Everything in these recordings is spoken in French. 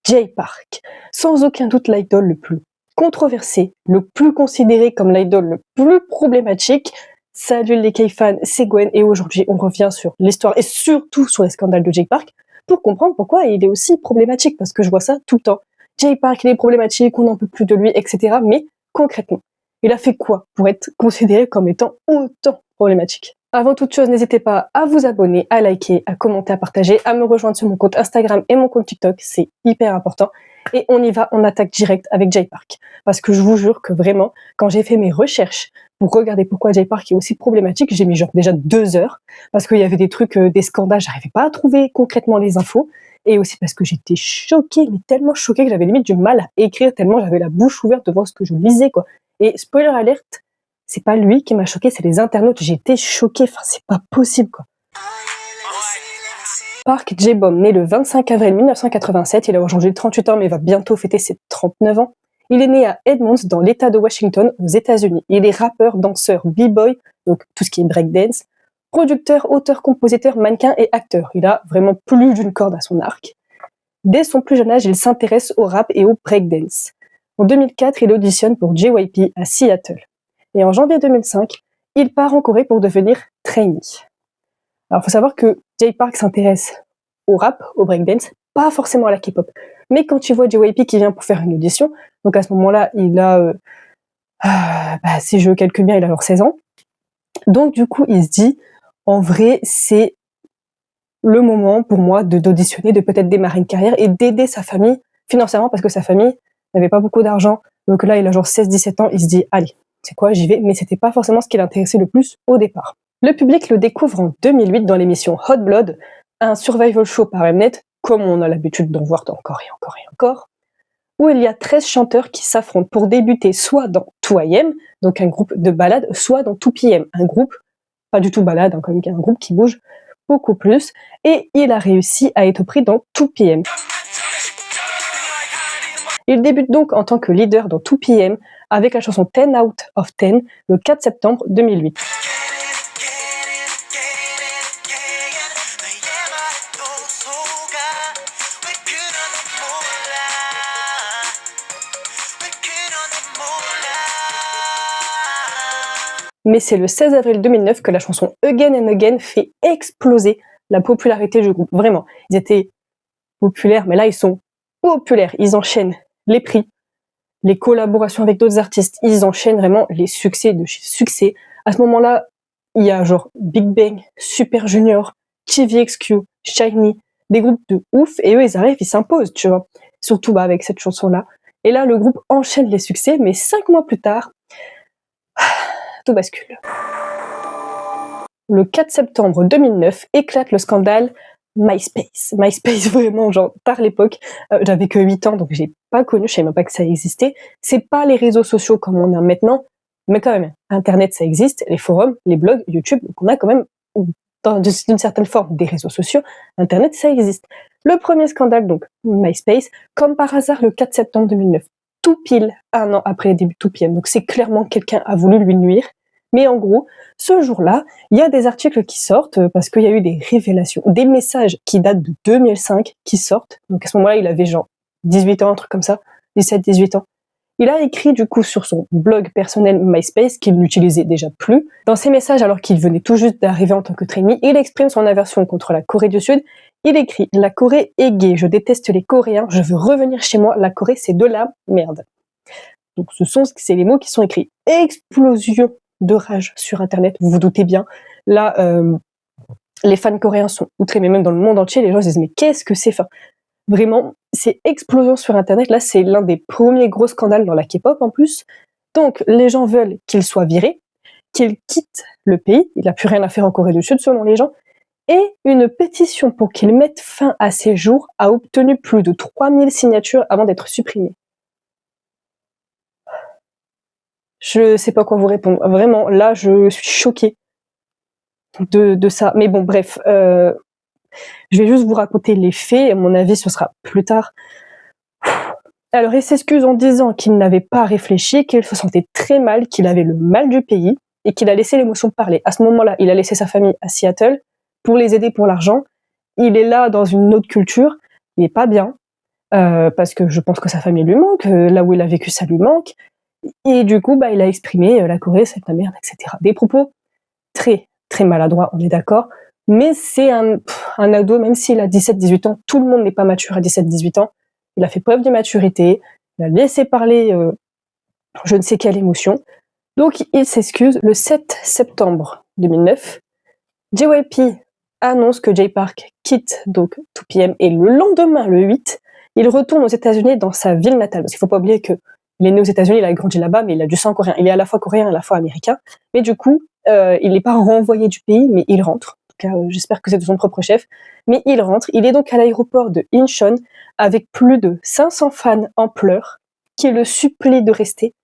Jay Park, sans aucun doute l'idole le plus controversé, le plus considéré comme l'idole le plus problématique. Salut les K-fans, c'est Gwen et aujourd'hui on revient sur l'histoire et surtout sur les scandales de Jay Park pour comprendre pourquoi il est aussi problématique parce que je vois ça tout le temps. Jay Park il est problématique, on n'en peut plus de lui, etc. Mais concrètement, il a fait quoi pour être considéré comme étant autant problématique? Avant toute chose, n'hésitez pas à vous abonner, à liker, à commenter, à partager, à me rejoindre sur mon compte Instagram et mon compte TikTok, c'est hyper important. Et on y va, on attaque direct avec Jay Park. Parce que je vous jure que vraiment, quand j'ai fait mes recherches pour regarder pourquoi Jay Park est aussi problématique, j'ai mis genre déjà 2 heures, parce qu'il y avait des trucs, des scandales, j'arrivais pas à trouver concrètement les infos, et aussi parce que j'étais choquée, mais tellement choquée que j'avais limite du mal à écrire, tellement j'avais la bouche ouverte devant ce que je lisais, quoi. Et spoiler alert, c'est pas lui qui m'a choqué, c'est les internautes. J'ai été choquée, enfin c'est pas possible quoi. Park Jae-bom, né le 25 avril 1987, il a aujourd'hui 38 ans mais va bientôt fêter ses 39 ans. Il est né à Edmonds dans l'état de Washington aux États-Unis. Il est rappeur, danseur, b-boy, donc tout ce qui est breakdance, producteur, auteur, compositeur, mannequin et acteur. Il a vraiment plus d'une corde à son arc. Dès son plus jeune âge, il s'intéresse au rap et au breakdance. En 2004, il auditionne pour JYP à Seattle. Et en janvier 2005, il part en Corée pour devenir trainee. Alors, il faut savoir que Jay Park s'intéresse au rap, au breakdance, pas forcément à la K-pop. Mais quand tu vois JYP qui vient pour faire une audition, donc à ce moment-là, il a, si je calcule bien, il a genre 16 ans. Donc du coup, il se dit, en vrai, c'est le moment pour moi d'auditionner, de peut-être démarrer une carrière et d'aider sa famille financièrement parce que sa famille n'avait pas beaucoup d'argent. Donc là, il a genre 16-17 ans, il se dit, allez, c'est quoi, j'y vais, mais c'était pas forcément ce qui l'intéressait le plus au départ. Le public le découvre en 2008 dans l'émission Hot Blood, un survival show par Mnet, comme on a l'habitude d'en voir encore et encore et encore, où il y a 13 chanteurs qui s'affrontent pour débuter soit dans 2AM, donc un groupe de ballades, soit dans 2PM, un groupe, pas du tout ballade, hein, comme un groupe qui bouge beaucoup plus, et il a réussi à être pris dans 2PM. Il débute donc en tant que leader dans 2PM avec la chanson 10 Out of 10 le 4 septembre 2008. Mais c'est le 16 avril 2009 que la chanson Again and Again fait exploser la popularité du groupe. Vraiment, ils étaient populaires, mais là ils sont populaires. Ils enchaînent les prix, les collaborations avec d'autres artistes. Ils enchaînent vraiment les succès de chez succès. À ce moment-là, il y a genre Big Bang, Super Junior, TVXQ, Shiny, des groupes de ouf, et eux ils arrivent, ils s'imposent, tu vois. Surtout avec cette chanson-là. Et là, le groupe enchaîne les succès, mais 5 mois plus tard, tout bascule. Le 4 septembre 2009 éclate le scandale MySpace. MySpace, vraiment, genre, par l'époque, j'avais que 8 ans, donc j'ai pas connu, je savais même pas que ça existait. C'est pas les réseaux sociaux comme on a maintenant, mais quand même, Internet, ça existe, les forums, les blogs, YouTube, donc on a quand même, d'une certaine forme, des réseaux sociaux. Internet, ça existe. Le premier scandale, donc, MySpace, comme par hasard, le 4 septembre 2009, tout pile un an après les débuts de 2PM. Donc c'est clairement quelqu'un a voulu lui nuire. Mais en gros, ce jour-là, il y a des articles qui sortent parce qu'il y a eu des révélations, des messages qui datent de 2005 qui sortent. Donc à ce moment-là, il avait genre 18 ans, un truc comme ça, 17-18 ans. Il a écrit du coup sur son blog personnel MySpace qu'il n'utilisait déjà plus. Dans ses messages, alors qu'il venait tout juste d'arriver en tant que trainee, il exprime son aversion contre la Corée du Sud. Il écrit « La Corée est gay, je déteste les Coréens, je veux revenir chez moi, la Corée c'est de la merde ». Donc c'est les mots qui sont écrits. Explosion de rage sur Internet, vous vous doutez bien. Là, les fans coréens sont outrés, mais même dans le monde entier, les gens se disent « Mais qu'est-ce que c'est ?» Vraiment, c'est explosion sur Internet. Là, c'est l'un des premiers gros scandales dans la K-pop en plus. Donc, les gens veulent qu'il soit viré, qu'il quitte le pays. Il n'a plus rien à faire en Corée du Sud, selon les gens. Et une pétition pour qu'il mette fin à ses jours a obtenu plus de 3000 signatures avant d'être supprimée. Je sais pas quoi vous répondre. Vraiment, là, je suis choquée de ça. Mais bon, bref. Je vais juste vous raconter les faits. À mon avis, ce sera plus tard. Alors, il s'excuse en disant qu'il n'avait pas réfléchi, qu'il se sentait très mal, qu'il avait le mal du pays et qu'il a laissé l'émotion parler. À ce moment-là, il a laissé sa famille à Seattle pour les aider pour l'argent. Il est là dans une autre culture. Il est pas bien. parce que je pense que sa famille lui manque, là où il a vécu ça lui manque. Et du coup, il a exprimé la Corée c'est de la merde, etc. Des propos très très maladroits, on est d'accord, mais c'est un ado, même s'il a 17-18 ans, tout le monde n'est pas mature à 17-18 ans. Il a fait preuve de maturité, il a laissé parler je ne sais quelle émotion. Donc il s'excuse. Le 7 septembre 2009, JYP annonce que Jay Park quitte donc 2PM et le lendemain, le 8, il retourne aux États-Unis dans sa ville natale. Parce qu'il ne faut pas oublier qu'il est né aux États-Unis, il a grandi là-bas, mais il a du sang coréen. Il est à la fois coréen et à la fois américain. Mais du coup, il n'est pas renvoyé du pays, mais il rentre. En tout cas, j'espère que c'est de son propre chef. Mais il rentre. Il est donc à l'aéroport de Incheon avec plus de 500 fans en pleurs qui le supplient de rester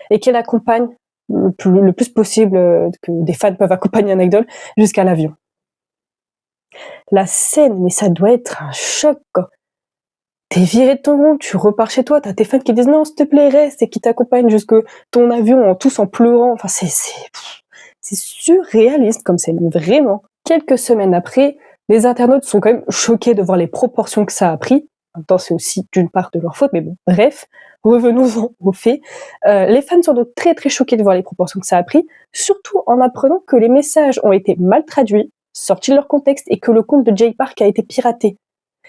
et qui l'accompagnent le plus possible que des fans peuvent accompagner un idol jusqu'à l'avion. La scène, mais ça doit être un choc, quoi. T'es viré de ton groupe, tu repars chez toi, t'as tes fans qui disent non, s'il te plaît, reste, et qui t'accompagnent jusque ton avion, tous en pleurant. Enfin, c'est surréaliste comme scène, vraiment. Quelques semaines après, les internautes sont quand même choqués de voir les proportions que ça a pris. En même temps, c'est aussi d'une part de leur faute, mais bon, bref, revenons-en aux faits. Les fans sont donc très très choqués de voir les proportions que ça a pris, surtout en apprenant que les messages ont été mal traduits, sortis de leur contexte, et que le compte de Jay Park a été piraté,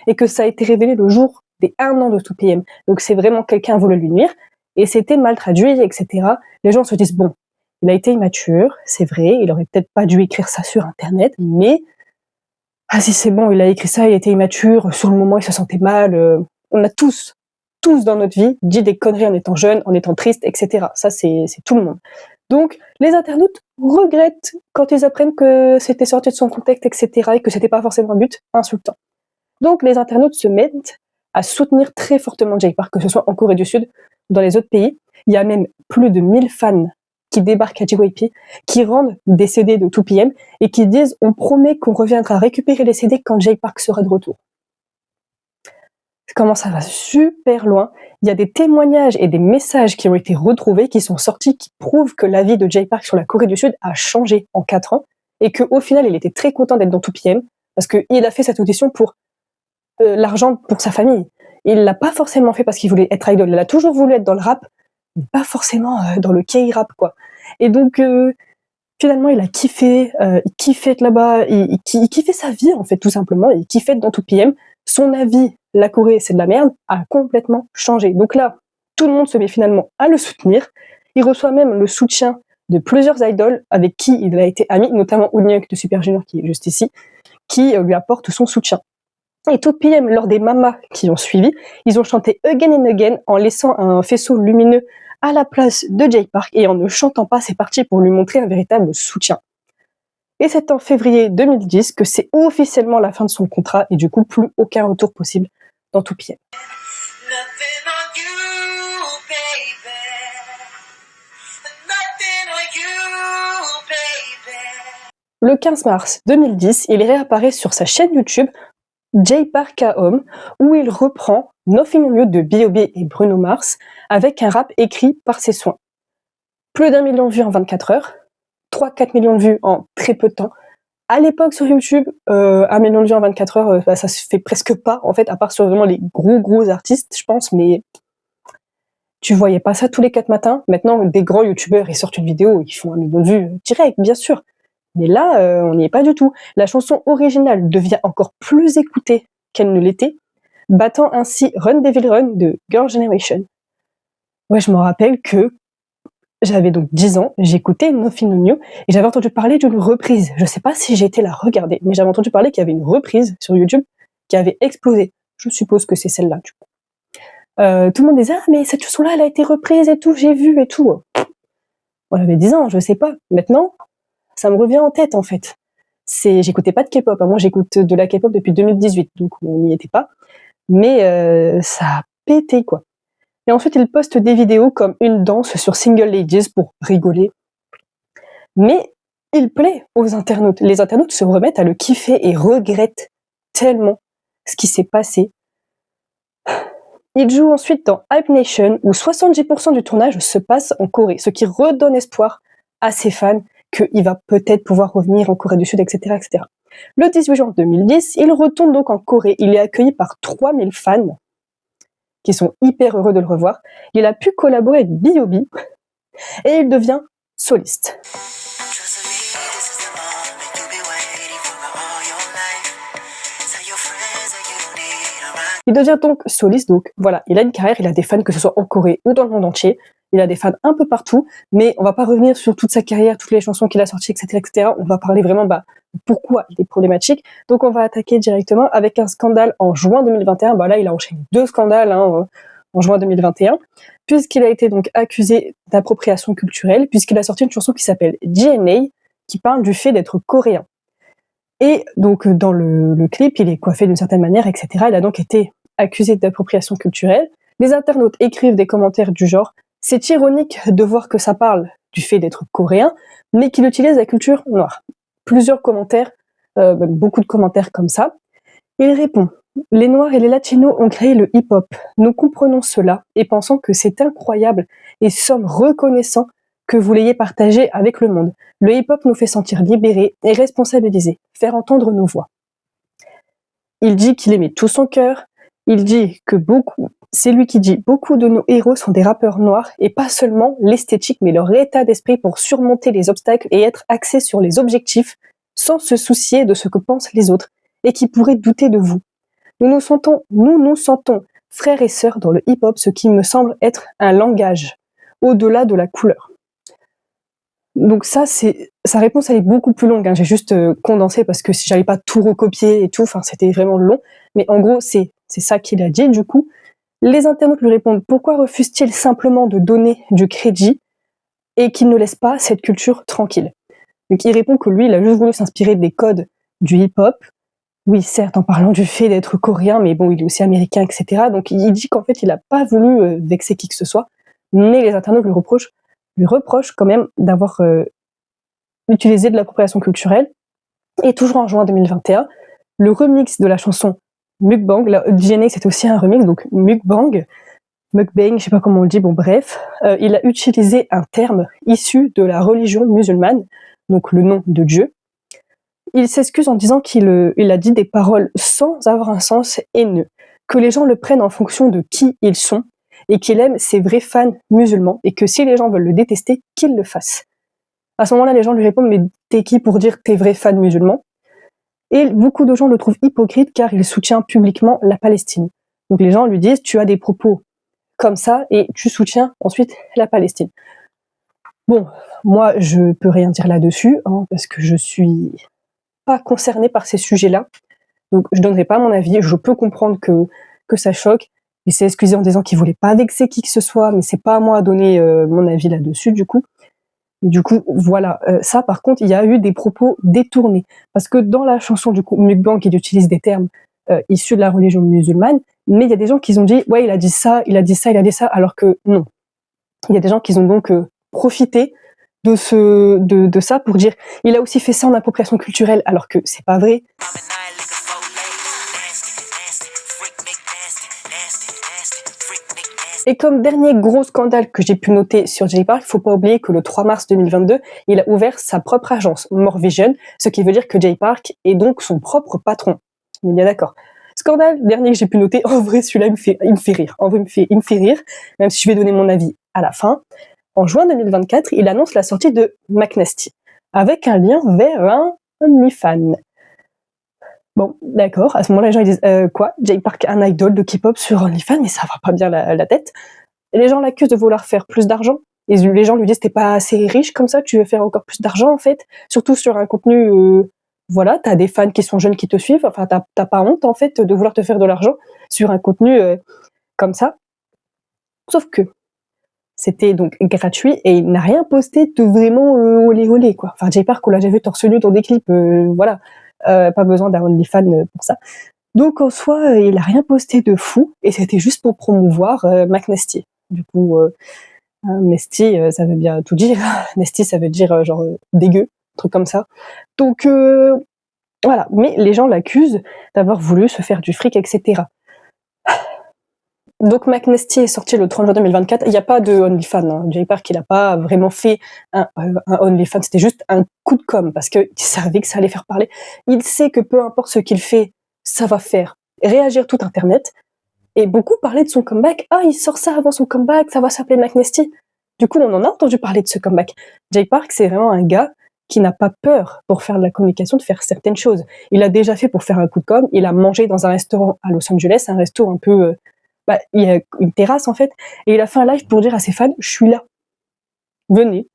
et que ça a été révélé le jour des 1 an de 2PM. Donc c'est vraiment quelqu'un voulu lui nuire, et c'était mal traduit, etc. Les gens se disent, bon, il a été immature, c'est vrai, il aurait peut-être pas dû écrire ça sur Internet, mais si c'est bon, il a écrit ça, il était immature, sur le moment il se sentait mal. On a tous dans notre vie dit des conneries en étant jeune, en étant triste, etc. Ça c'est tout le monde. Donc les internautes regrettent quand ils apprennent que c'était sorti de son contexte, etc. et que c'était pas forcément un but insultant. Donc les internautes se mettent à soutenir très fortement Jay Park, que ce soit en Corée du Sud, dans les autres pays. Il y a même plus de 1000 fans qui débarquent à JYP, qui rendent des CD de 2PM et qui disent « On promet qu'on reviendra récupérer les CD quand Jay Park sera de retour ». Comment ça va super loin. Il y a des témoignages et des messages qui ont été retrouvés, qui sont sortis, qui prouvent que la vie de Jay Park sur la Corée du Sud a changé en 4 ans et qu'au final, il était très content d'être dans 2PM parce qu'il a fait cette audition pour l'argent pour sa famille. Il l'a pas forcément fait parce qu'il voulait être idol. Il a toujours voulu être dans le rap, mais pas forcément dans le K-rap, quoi. Et donc, finalement, il a kiffé, il kiffait être là-bas, il kiffait sa vie, en fait, tout simplement. Il kiffait être dans 2PM. Son avis, la Corée, c'est de la merde, a complètement changé. Donc là, tout le monde se met finalement à le soutenir. Il reçoit même le soutien de plusieurs idoles avec qui il a été ami, notamment Woonhyuk de Super Junior, qui est juste ici, qui lui apporte son soutien. Et 2PM, lors des mamas qui ont suivi, ils ont chanté Again and Again en laissant un faisceau lumineux à la place de Jay Park et en ne chantant pas ses parties pour lui montrer un véritable soutien. Et c'est en février 2010 que c'est officiellement la fin de son contrat et du coup plus aucun retour possible dans 2PM. Le 15 mars 2010, il réapparaît sur sa chaîne YouTube Jay Park à Home, où il reprend Nothing on You de B.O.B et Bruno Mars avec un rap écrit par ses soins. Plus d'1 million de vues en 24 heures, 3-4 millions de vues en très peu de temps. À l'époque sur YouTube, 1 million de vues en 24 heures, ça se fait presque pas, en fait, à part sur vraiment les gros artistes, je pense, mais tu voyais pas ça tous les 4 matins. Maintenant, des grands youtubeurs, ils sortent une vidéo, ils font 1 million de vues direct, bien sûr. Mais là, on n'y est pas du tout. La chanson originale devient encore plus écoutée qu'elle ne l'était, battant ainsi Run Devil Run de Girl Generation. Ouais, je me rappelle que j'avais donc 10 ans, j'écoutais Nothing on You, et j'avais entendu parler d'une reprise. Je sais pas si j'ai été la regarder, mais j'avais entendu parler qu'il y avait une reprise sur YouTube qui avait explosé. Je suppose que c'est celle-là, du coup. Tout le monde disait « Ah, mais cette chanson-là, elle a été reprise et tout, j'ai vu et tout. » On avait 10 ans, je sais pas. Maintenant, ça me revient en tête, en fait. J'écoutais pas de K-pop. Moi, j'écoute de la K-pop depuis 2018, donc on n'y était pas. Mais ça a pété, quoi. Et ensuite, il poste des vidéos comme une danse sur Single Ladies pour rigoler. Mais il plaît aux internautes. Les internautes se remettent à le kiffer et regrettent tellement ce qui s'est passé. Il joue ensuite dans Hype Nation, où 70% du tournage se passe en Corée, ce qui redonne espoir à ses fans qu'il va peut-être pouvoir revenir en Corée du Sud, etc., etc. Le 18 juin 2010, il retourne donc en Corée. Il est accueilli par 3000 fans. qui sont hyper heureux de le revoir. Il a pu collaborer avec B.O.B et il devient soliste. Il devient donc soliste, donc voilà, il a une carrière, il a des fans que ce soit en Corée ou dans le monde entier, il a des fans un peu partout, mais on va pas revenir sur toute sa carrière, toutes les chansons qu'il a sorties, etc., etc. On va parler vraiment, pourquoi il est problématique. Donc on va attaquer directement avec un scandale en juin 2021. Là, il a enchaîné 2 scandales en juin 2021, puisqu'il a été donc accusé d'appropriation culturelle, puisqu'il a sorti une chanson qui s'appelle DNA, qui parle du fait d'être coréen. Et donc dans le clip, il est coiffé d'une certaine manière, etc. Il a donc été accusé d'appropriation culturelle. Les internautes écrivent des commentaires du genre « C'est ironique de voir que ça parle du fait d'être coréen, mais qu'il utilise la culture noire. » Plusieurs commentaires, même beaucoup de commentaires comme ça. Il répond « Les Noirs et les Latinos ont créé le hip-hop. Nous comprenons cela et pensons que c'est incroyable et sommes reconnaissants que vous l'ayez partagé avec le monde. Le hip-hop nous fait sentir libérés et responsabilisés, faire entendre nos voix. » Il dit qu'il aimait tout son cœur. Il dit que c'est lui qui dit « Beaucoup de nos héros sont des rappeurs noirs et pas seulement l'esthétique, mais leur état d'esprit pour surmonter les obstacles et être axés sur les objectifs sans se soucier de ce que pensent les autres et qui pourraient douter de vous. Nous nous sentons frères et sœurs dans le hip-hop, ce qui me semble être un langage, au-delà de la couleur. » Donc sa réponse elle est beaucoup plus longue, j'ai juste condensé parce que si j'allais pas tout recopier et tout, c'était vraiment long, mais en gros c'est ça qu'il a dit. Du coup, les internautes lui répondent « Pourquoi refuse-t-il simplement de donner du crédit et qu'il ne laisse pas cette culture tranquille ?» Donc il répond que lui, il a juste voulu s'inspirer des codes du hip-hop. Oui, certes, en parlant du fait d'être coréen, mais bon, il est aussi américain, etc. Donc il dit qu'en fait, il n'a pas voulu vexer qui que ce soit, mais les internautes lui reprochent quand même d'avoir utilisé de l'appropriation culturelle. Et toujours en juin 2021, le remix de la chanson Mukbang, DNA c'était aussi un remix, donc Mukbang, je sais pas comment on le dit, il a utilisé un terme issu de la religion musulmane, donc le nom de Dieu. Il s'excuse en disant qu'il a dit des paroles sans avoir un sens haineux, que les gens le prennent en fonction de qui ils sont, et qu'il aime ses vrais fans musulmans, et que si les gens veulent le détester, qu'ils le fassent. À ce moment-là, les gens lui répondent « Mais t'es qui pour dire que t'es vrai fan musulman ?» Et beaucoup de gens le trouvent hypocrite car il soutient publiquement la Palestine. Donc les gens lui disent « Tu as des propos comme ça et tu soutiens ensuite la Palestine. » Bon, moi, je peux rien dire là-dessus, parce que je suis pas concernée par ces sujets-là. Donc je donnerai pas mon avis, je peux comprendre que ça choque. Il s'est excusé en disant qu'il voulait pas vexer qui que ce soit, mais c'est pas à moi à donner mon avis là-dessus, du coup. Et du coup, voilà. Ça, par contre, il y a eu des propos détournés. Parce que dans la chanson, du coup, Mukbang, il utilise des termes issus de la religion musulmane, mais il y a des gens qui ont dit, ouais, il a dit ça, alors que non. Il y a des gens qui ont donc profité de ça pour dire, il a aussi fait ça en appropriation culturelle, alors que c'est pas vrai. Et comme dernier gros scandale que j'ai pu noter sur Jay Park, il faut pas oublier que le 3 mars 2022, il a ouvert sa propre agence, More Vision, ce qui veut dire que Jay Park est donc son propre patron. On est bien d'accord. Scandale dernier que j'ai pu noter, en vrai celui-là il me fait rire. En vrai il me fait rire, même si je vais donner mon avis à la fin. En juin 2024, il annonce la sortie de McNasty, avec un lien vers un OnlyFans. Bon, d'accord, à ce moment-là, les gens ils disent quoi, Jay Park, un idol de K-pop sur OnlyFans, mais ça va pas bien la tête. Et les gens l'accusent de vouloir faire plus d'argent. Et les gens lui disent t'es pas assez riche comme ça, tu veux faire encore plus d'argent en fait. Surtout sur un contenu, voilà, t'as des fans qui sont jeunes qui te suivent, enfin t'as pas honte en fait de vouloir te faire de l'argent sur un contenu comme ça. Sauf que c'était donc gratuit et il n'a rien posté de vraiment olé quoi. Enfin Jay Park on l'a déjà vu torse nu dans des clips, voilà. Pas besoin d'un OnlyFans pour ça. Donc en soi, il a rien posté de fou et c'était juste pour promouvoir McNasty. Du coup, Nasty, ça veut bien tout dire. Nasty, ça veut dire genre dégueu, un truc comme ça. Donc voilà, mais les gens l'accusent d'avoir voulu se faire du fric, etc. Donc McNasty est sorti le 30 juin 2024. Il n'y a pas de OnlyFans. Jay Park, il n'a pas vraiment fait un OnlyFans. C'était juste un coup de com' parce qu'il savait que ça allait faire parler. Il sait que peu importe ce qu'il fait, ça va faire réagir tout Internet. Et beaucoup parlaient de son comeback. Ah, il sort ça avant son comeback, ça va s'appeler McNasty. Du coup, on en a entendu parler de ce comeback. Jay Park, c'est vraiment un gars qui n'a pas peur pour faire de la communication, de faire certaines choses. Il a déjà fait pour faire un coup de com', il a mangé dans un restaurant à Los Angeles, un resto un peu... il y a une terrasse en fait, et il a fait un live pour dire à ses fans, je suis là, venez,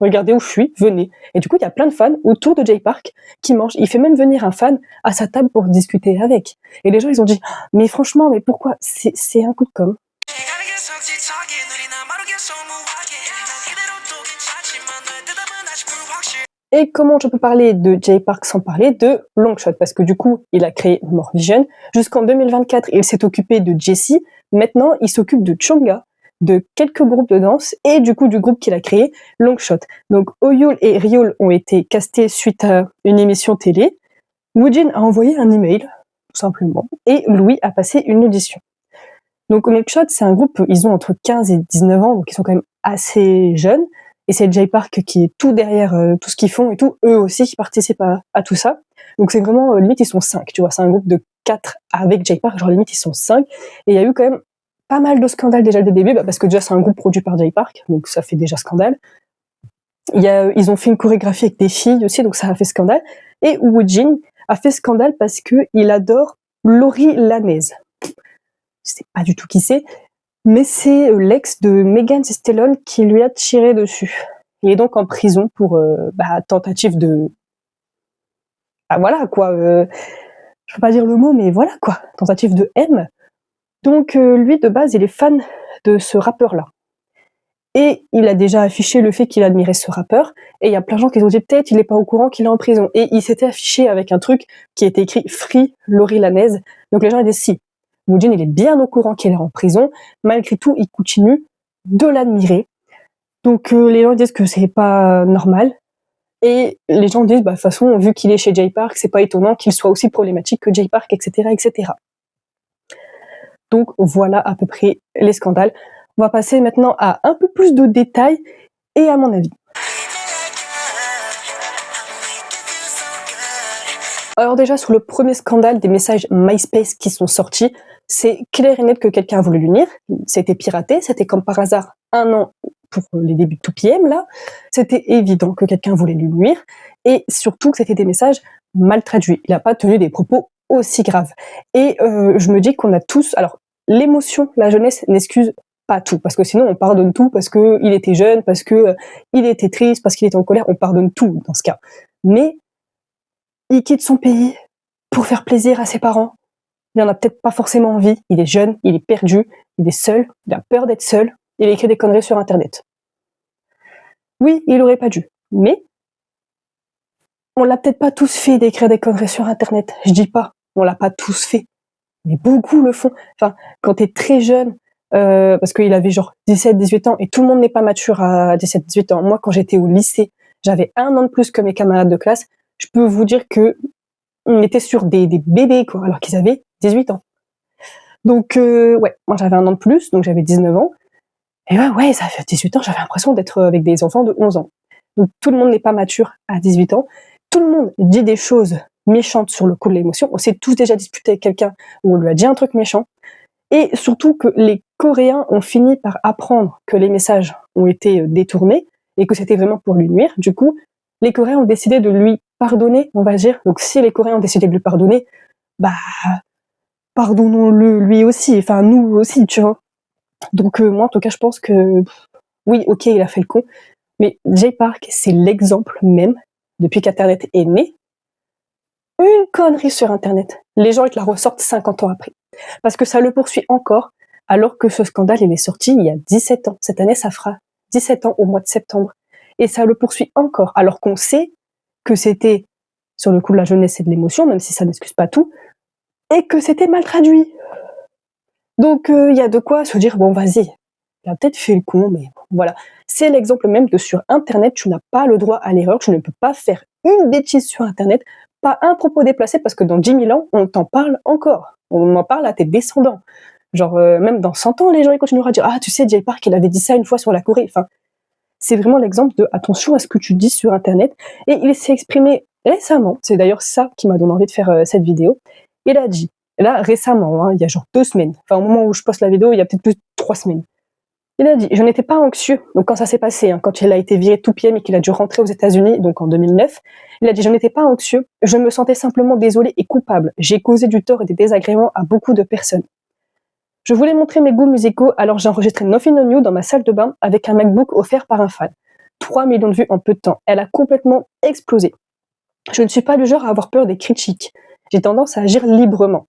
regardez où je suis, venez. Et du coup, il y a plein de fans autour de Jay Park qui mangent. Il fait même venir un fan à sa table pour discuter avec. Et les gens, ils ont dit, mais franchement, mais pourquoi? C'est un coup de com'. Et comment je peux parler de Jay Park sans parler de Longshot? Parce que du coup, il a créé More Vision. Jusqu'en 2024, il s'est occupé de Jessie. Maintenant, il s'occupe de Chonga, de quelques groupes de danse et du coup du groupe qu'il a créé, Longshot. Donc Oyul et Ryul ont été castés suite à une émission télé. Woojin a envoyé un email, tout simplement, et Louis a passé une audition. Donc Longshot, c'est un groupe, ils ont entre 15 et 19 ans, donc ils sont quand même assez jeunes. Et c'est Jay Park qui est tout derrière tout ce qu'ils font et tout, eux aussi qui participent à tout ça. Donc c'est vraiment, limite ils sont 5, tu vois, c'est un groupe de 4 avec Jay Park, genre limite ils sont 5. Et il y a eu quand même pas mal de scandales déjà dès le début, parce que déjà c'est un groupe produit par Jay Park, donc ça fait déjà scandale. Ils ont fait une chorégraphie avec des filles aussi, donc ça a fait scandale. Et Woojin a fait scandale parce qu'il adore Laurie Lanez. Je sais pas du tout qui c'est, mais c'est l'ex de Megan Thee Stallion qui lui a tiré dessus. Il est donc en prison pour tentative de... Ah voilà quoi, je peux pas dire le mot, mais voilà quoi, tentative de M. Donc lui de base il est fan de ce rappeur-là. Et il a déjà affiché le fait qu'il admirait ce rappeur, et il y a plein de gens qui ont dit peut-être il est pas au courant qu'il est en prison. Et il s'était affiché avec un truc qui était écrit Free Laurie Lanez. Donc les gens ils disent si. Woojin, il est bien au courant qu'il est en prison. Malgré tout, il continue de l'admirer. Donc les gens disent que c'est pas normal. Et les gens disent, de toute façon, vu qu'il est chez Jay Park, c'est pas étonnant qu'il soit aussi problématique que Jay Park, etc., etc. Donc voilà à peu près les scandales. On va passer maintenant à un peu plus de détails et à mon avis. Alors déjà, sur le premier scandale des messages MySpace qui sont sortis, c'est clair et net que quelqu'un a voulu l'unir. C'était piraté, c'était comme par hasard 1 an pour les débuts de 2PM, là. C'était évident que quelqu'un voulait lui nuire, et surtout que c'était des messages mal traduits. Il n'a pas tenu des propos aussi graves. Et je me dis qu'on a tous... Alors, l'émotion, la jeunesse n'excuse pas tout, parce que sinon on pardonne tout, parce qu'il était jeune, parce qu'il était triste, parce qu'il était en colère, on pardonne tout dans ce cas. Mais il quitte son pays pour faire plaisir à ses parents. Il n'en a peut-être pas forcément envie. Il est jeune, il est perdu, il est seul, il a peur d'être seul. Il écrit des conneries sur Internet. Oui, il aurait pas dû. Mais on l'a peut-être pas tous fait d'écrire des conneries sur Internet. Je dis pas, on l'a pas tous fait. Mais beaucoup le font. Enfin, quand t'es très jeune, parce qu'il avait genre 17-18 ans, et tout le monde n'est pas mature à 17-18 ans. Moi, quand j'étais au lycée, j'avais 1 an de plus que mes camarades de classe. Je peux vous dire que on était sur des bébés, quoi, alors qu'ils avaient 18 ans. Donc, ouais, moi j'avais 1 an de plus, donc j'avais 19 ans. Et ouais, ça fait 18 ans, j'avais l'impression d'être avec des enfants de 11 ans. Donc tout le monde n'est pas mature à 18 ans. Tout le monde dit des choses méchantes sur le coup de l'émotion. On s'est tous déjà disputé avec quelqu'un où on lui a dit un truc méchant. Et surtout que les Coréens ont fini par apprendre que les messages ont été détournés et que c'était vraiment pour lui nuire. Du coup, les Coréens ont décidé de lui pardonner, on va dire. Donc si les Coréens ont décidé de lui pardonner, pardonnons-le lui aussi, enfin nous aussi, tu vois. Donc moi en tout cas je pense que oui, ok, il a fait le con, mais Jay Park, c'est l'exemple même, depuis qu'Internet est né, une connerie sur Internet. Les gens ils te la ressortent 50 ans après. Parce que ça le poursuit encore, alors que ce scandale il est sorti il y a 17 ans. Cette année ça fera 17 ans au mois de septembre. Et ça le poursuit encore, alors qu'on sait que c'était sur le coup de la jeunesse et de l'émotion, même si ça n'excuse pas tout, et que c'était mal traduit. Donc il y a de quoi se dire, bon vas-y, il a peut-être fait le con, mais voilà. C'est l'exemple même de sur Internet, tu n'as pas le droit à l'erreur, tu ne peux pas faire une bêtise sur Internet, pas un propos déplacé, parce que dans 10 000 ans, on t'en parle encore. On en parle à tes descendants. Genre, même dans 100 ans, les gens ils continueront à dire, ah tu sais, Jay Park, il avait dit ça une fois sur la Corée. Enfin, c'est vraiment l'exemple de attention à ce que tu dis sur Internet. Et il s'est exprimé récemment, c'est d'ailleurs ça qui m'a donné envie de faire cette vidéo. Il a dit, Et là, récemment, hein, il y a genre 2 semaines, enfin au moment où je poste la vidéo, il y a peut-être plus de 3 semaines. Il a dit: «Je n'étais pas anxieux», donc quand ça s'est passé, hein, quand il a été viré de tout PM et qu'il a dû rentrer aux États-Unis, donc en 2009, il a dit: «Je n'étais pas anxieux, je me sentais simplement désolé et coupable. J'ai causé du tort et des désagréments à beaucoup de personnes. Je voulais montrer mes goûts musicaux, alors j'ai enregistré Nothing on You dans ma salle de bain avec un MacBook offert par un fan. 3 millions de vues en peu de temps. Elle a complètement explosé. Je ne suis pas du genre à avoir peur des critiques. J'ai tendance à agir librement.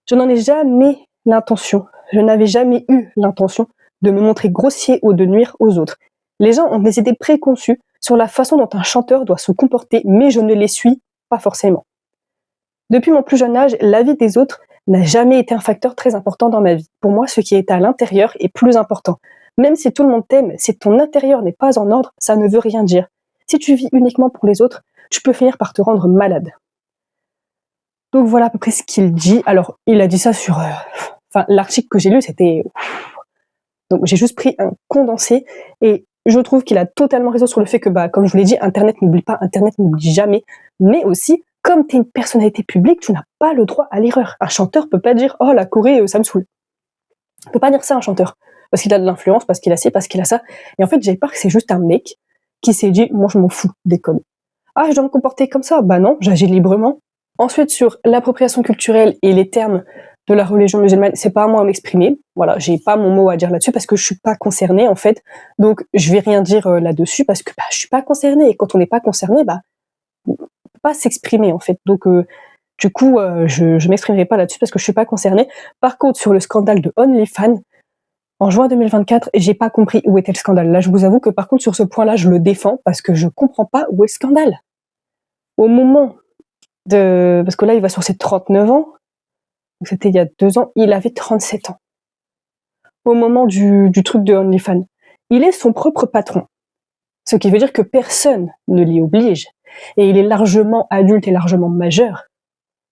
Je n'en ai jamais l'intention, je n'avais jamais eu l'intention de me montrer grossier ou de nuire aux autres. Les gens ont des idées préconçues sur la façon dont un chanteur doit se comporter, mais je ne les suis pas forcément. Depuis mon plus jeune âge, l'avis des autres n'a jamais été un facteur très important dans ma vie. Pour moi, ce qui est à l'intérieur est plus important. Même si tout le monde t'aime, si ton intérieur n'est pas en ordre, ça ne veut rien dire. Si tu vis uniquement pour les autres, tu peux finir par te rendre malade. Donc voilà à peu près ce qu'il dit. Alors, il a dit ça sur... Enfin, l'article que j'ai lu, c'était... Donc j'ai juste pris un condensé et je trouve qu'il a totalement raison sur le fait que, bah, comme je vous l'ai dit, Internet n'oublie pas, Internet n'oublie jamais. Mais aussi, comme tu es une personnalité publique, tu n'as pas le droit à l'erreur. Un chanteur peut pas dire « Oh, la Corée, ça me saoule ». Il peut pas dire ça, un chanteur. Parce qu'il a de l'influence, parce qu'il a ci, parce qu'il a ça. Et en fait, Jay Park, c'est juste un mec qui s'est dit « Moi, je m'en fous des codes. Ah, je dois me comporter comme ça ?» Bah non, j'agis librement. Ensuite, sur l'appropriation culturelle et les termes de la religion musulmane, c'est pas à moi à m'exprimer. Voilà, j'ai pas mon mot à dire là-dessus parce que je suis pas concernée, en fait. Donc, je vais rien dire là-dessus parce que, bah, je suis pas concernée. Et quand on n'est pas concerné, bah, on peut pas s'exprimer, en fait. Donc, du coup, je m'exprimerai pas là-dessus parce que je suis pas concernée. Par contre, sur le scandale de OnlyFans, en juin 2024, j'ai pas compris où était le scandale. Là, je vous avoue que par contre, sur ce point-là, je le défends parce que je comprends pas où est le scandale. Au moment parce que là, il va sur ses 39 ans, donc c'était il y a 2 ans, il avait 37 ans. Au moment du truc de OnlyFans. Il est son propre patron. Ce qui veut dire que personne ne l'y oblige. Et il est largement adulte et largement majeur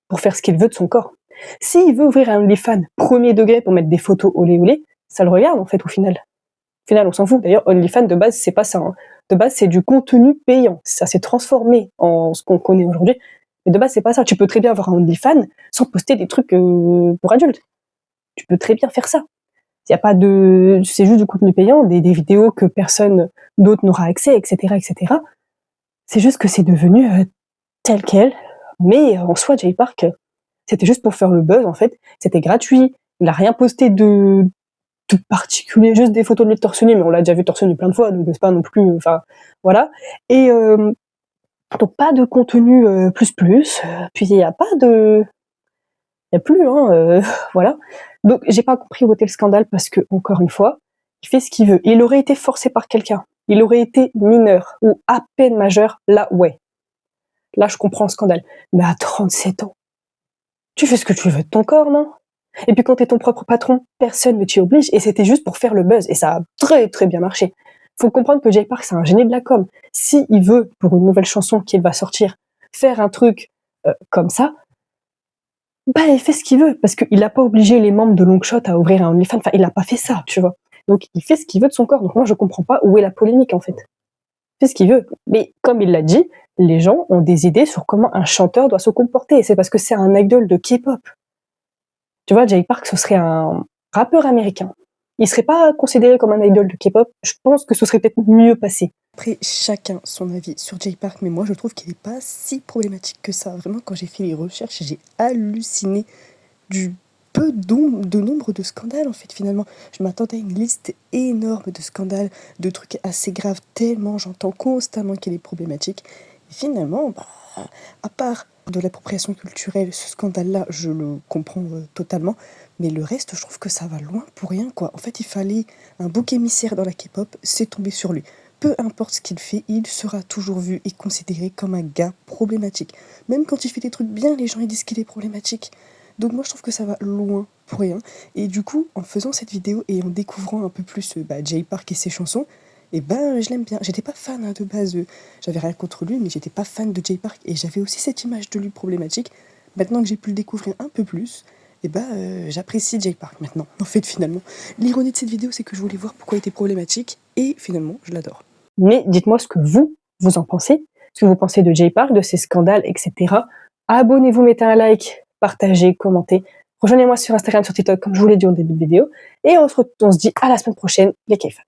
pour faire ce qu'il veut de son corps. S'il veut ouvrir un OnlyFans premier degré pour mettre des photos olé olé, ça le regarde en fait au final. Au final, on s'en fout. D'ailleurs, OnlyFans de base, c'est pas ça. Hein. De base, c'est du contenu payant. Ça s'est transformé en ce qu'on connaît aujourd'hui. Mais de base, c'est pas ça. Tu peux très bien avoir un OnlyFans sans poster des trucs pour adultes. Tu peux très bien faire ça. Il y a pas de, c'est juste du contenu payant, des vidéos que personne d'autre n'aura accès, etc., etc. C'est juste que c'est devenu tel quel. Mais en soi, Jay Park, c'était juste pour faire le buzz, en fait. C'était gratuit. Il a rien posté de particulier, juste des photos de lui torse nu, mais on l'a déjà vu torse nu plein de fois, donc c'est pas non plus, enfin, voilà. Et donc pas de contenu plus. Puis il y a pas de, il y a plus, hein, voilà. Donc j'ai pas compris où était le scandale parce que encore une fois, il fait ce qu'il veut. Il aurait été forcé par quelqu'un, il aurait été mineur ou à peine majeur, là ouais. Là je comprends le scandale. Mais à 37 ans, tu fais ce que tu veux de ton corps, non? Et puis quand t'es ton propre patron, personne ne t'y oblige et c'était juste pour faire le buzz et ça a très très bien marché. Faut comprendre que Jay Park c'est un génie de la com. Si il veut pour une nouvelle chanson qu'il va sortir faire un truc comme ça, bah il fait ce qu'il veut parce qu'il a pas obligé les membres de Longshot à ouvrir un OnlyFans. Enfin il a pas fait ça, tu vois. Donc il fait ce qu'il veut de son corps. Donc moi je comprends pas où est la polémique en fait. Il fait ce qu'il veut. Mais comme il l'a dit, les gens ont des idées sur comment un chanteur doit se comporter. Et c'est parce que c'est un idol de K-pop. Tu vois, Jay Park, ce serait un rappeur américain. Il serait pas considéré comme un idol de K-pop. Je pense que ce serait peut-être mieux passé. Après, chacun son avis sur Jay Park, mais moi je trouve qu'il n'est pas si problématique que ça. Vraiment, quand j'ai fait les recherches, j'ai halluciné du de nombre de scandales en fait finalement. Je m'attendais à une liste énorme de scandales, de trucs assez graves, tellement j'entends constamment qu'il est problématique. Et finalement, bah, à part de l'appropriation culturelle, ce scandale-là, je le comprends totalement. Mais le reste, je trouve que ça va loin pour rien, quoi. En fait, il fallait un bouc émissaire dans la K-pop, c'est tombé sur lui. Peu importe ce qu'il fait, il sera toujours vu et considéré comme un gars problématique. Même quand il fait des trucs bien, les gens ils disent qu'il est problématique. Donc moi, je trouve que ça va loin pour rien. Et du coup, en faisant cette vidéo et en découvrant un peu plus Jay Park et ses chansons, et je l'aime bien. J'étais pas fan de base, j'avais rien contre lui, mais j'étais pas fan de Jay Park et j'avais aussi cette image de lui problématique. Maintenant que j'ai pu le découvrir un peu plus, j'apprécie Jay Park maintenant. En fait, finalement, l'ironie de cette vidéo, c'est que je voulais voir pourquoi il était problématique et finalement, je l'adore. Mais dites-moi ce que vous en pensez. Ce que vous pensez de Jay Park, de ses scandales, etc. Abonnez-vous, mettez un like partagez, commentez. Rejoignez-moi sur Instagram, sur TikTok, comme je vous l'ai dit au début de vidéo. Et on se dit à la semaine prochaine, les K-Fans.